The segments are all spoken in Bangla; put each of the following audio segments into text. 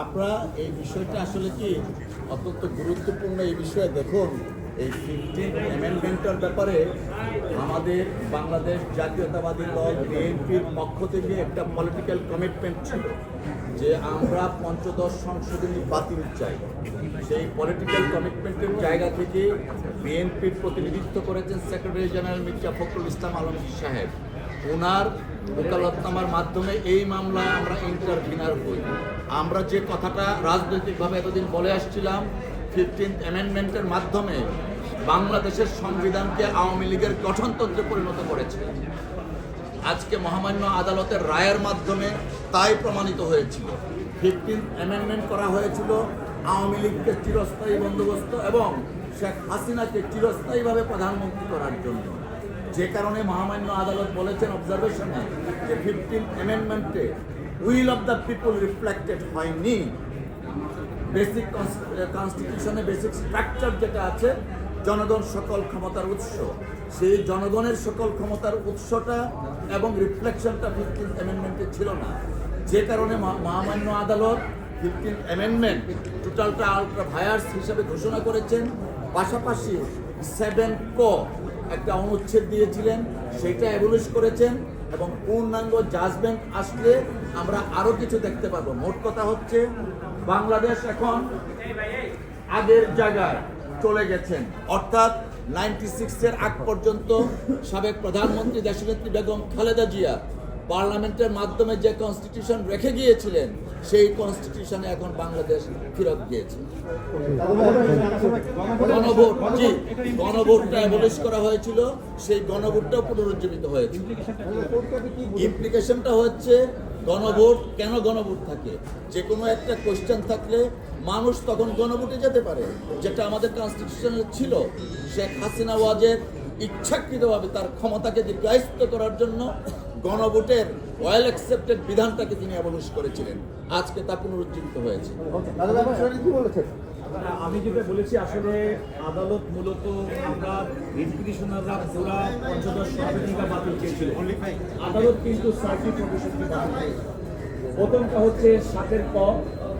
আমরা এই বিষয়টা আসলে কি অত্যন্ত গুরুত্বপূর্ণ এই বিষয়ে দেখুন, এই 15th অ্যামেন্ডমেন্টের ব্যাপারে আমাদের বাংলাদেশ জাতীয়তাবাদী দল বিএনপির পক্ষ থেকে একটা পলিটিক্যাল কমিটমেন্ট ছিল যে আমরা পঞ্চদশ সংশোধনী বাতিল চাই। সেই পলিটিক্যাল কমিটমেন্টের জায়গা থেকে বিএনপির প্রতিনিধিত্ব করেছেন সেক্রেটারি জেনারেল মির্জা ফখরুল ইসলাম আলমগীর সাহেব। ওনার ওকালতনামার মাধ্যমে এই মামলায় আমরা ইন্টারভিনার হই। আমরা যে কথাটা রাজনৈতিকভাবে এতদিন বলে আসছিলাম, 15th অ্যামেন্ডমেন্টের মাধ্যমে বাংলাদেশের সংবিধানকে আওয়ামী লীগের গঠনতন্ত্রে পরিণত করেছে। আজকে মহামান্য আদালতের রায়ের মাধ্যমে তাই প্রমাণিত হয়েছিল। 15th অ্যামেন্ডমেন্ট করা হয়েছিল আওয়ামী লীগকে চিরস্থায়ী বন্দোবস্ত এবং শেখ হাসিনাকে চিরস্থায়ীভাবে প্রধানমন্ত্রী করার জন্য। যে কারণে মহামান্য আদালত বলেছেন অবজারভেশনে যে 15th অ্যামেন্ডমেন্টে will of the people reflected হয়নি। বেসিক কনস্টিটিউশনে বেসিক স্ট্রাকচার যেটা আছে, জনগণ সকল ক্ষমতার উৎস, সেই জনগণের সকল ক্ষমতার উৎসটা এবং রিফ্লেকশনটা 15th অ্যামেন্ডমেন্টে ছিল না। যে কারণে মহামান্য আদালত 15th অ্যামেন্ডমেন্ট টোটালটা আলট্রা ভায়ার্স হিসাবে ঘোষণা করেছেন। পাশাপাশি 7 ক একটা অনুচ্ছেদ দিয়েছিলেন, সেটা অ্যাবলিশ করেছেন এবং পূর্ণাঙ্গ জাজমেন্ট আসলে আমরা আরও কিছু দেখতে পাবো। মোট কথা হচ্ছে বাংলাদেশ এখন আগের জায়গায় চলে গেছেন, অর্থাৎ 96-এর আগ পর্যন্ত সাবেক প্রধানমন্ত্রী দেশনেত্রী বেগম খালেদা জিয়া পার্লামেন্টের মাধ্যমে যে কনস্টিটিউশন রেখে গিয়েছিলেন, সেই কনস্টিটিউশনে এখন বাংলাদেশ ফেরত গিয়েছে। গণভোটটা অ্যাবলিশ করা হয়েছিল, সেই গণভোটটাও পুনরুজ্জীবিত হয়েছে। ইমপ্লিকেশনটা হচ্ছে গণভোট কেন গণভোট থাকে, যে কোনো একটা কোয়েশ্চেন থাকলে মানুষ তখন গণভোটে যেতে পারে, যেটা আমাদের কনস্টিটিউশনে ছিল। শেখ হাসিনা ওয়াজেদ ইচ্ছাকৃতভাবে তার ক্ষমতাকে দীর্ঘায়িত করার জন্য গণভোটের ওয়েল অ্যাকসেপ্টেড বিধানটাকে তিনি অবলম্বন করেছিলেন। আজকে তা পুনরুজ্জীবিত হয়েছে। আমি যেটা বলেছি, আসলে আদালত মূলত আমরা পিটিশনাররা পুরা পঞ্চদশ সংশোধনীটা বাতিল চেয়েছিল। আদালত কিন্তু 4টি প্রভিশনকে বাতিল করেছে। প্রথমটা হচ্ছে 7 ক,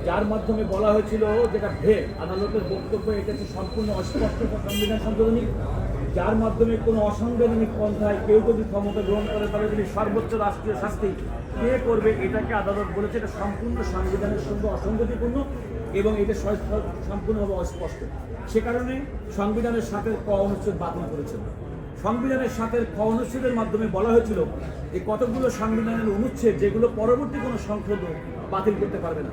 যার মাধ্যমে বলা হয়েছিল, যেটা ভেদ আদালতের বক্তব্য, এটা হচ্ছে সম্পূর্ণ অস্পষ্ট সংবিধান সংশোধনী, যার মাধ্যমে কোনো অসাংবিধানিক পন্থায় কেউ যদি ক্ষমতা গ্রহণ করে তাহলে যদি সর্বোচ্চ রাষ্ট্রীয় শাস্তি কে করবে, এটাকে আদালত বলেছে এটা সম্পূর্ণ সংবিধানের সঙ্গে অসঙ্গতিপূর্ণ এবং এটা সম্পূর্ণভাবে অস্পষ্ট। সে কারণে সংবিধানের 7 ক অনুচ্ছেদ বাতিল করেছেন। সংবিধানের 7 ক অনুচ্ছেদের মাধ্যমে বলা হয়েছিল যে কতগুলো সংবিধানের অনুচ্ছেদ যেগুলো পরবর্তী কোনো সংশোধন বাতিল করতে পারবে না।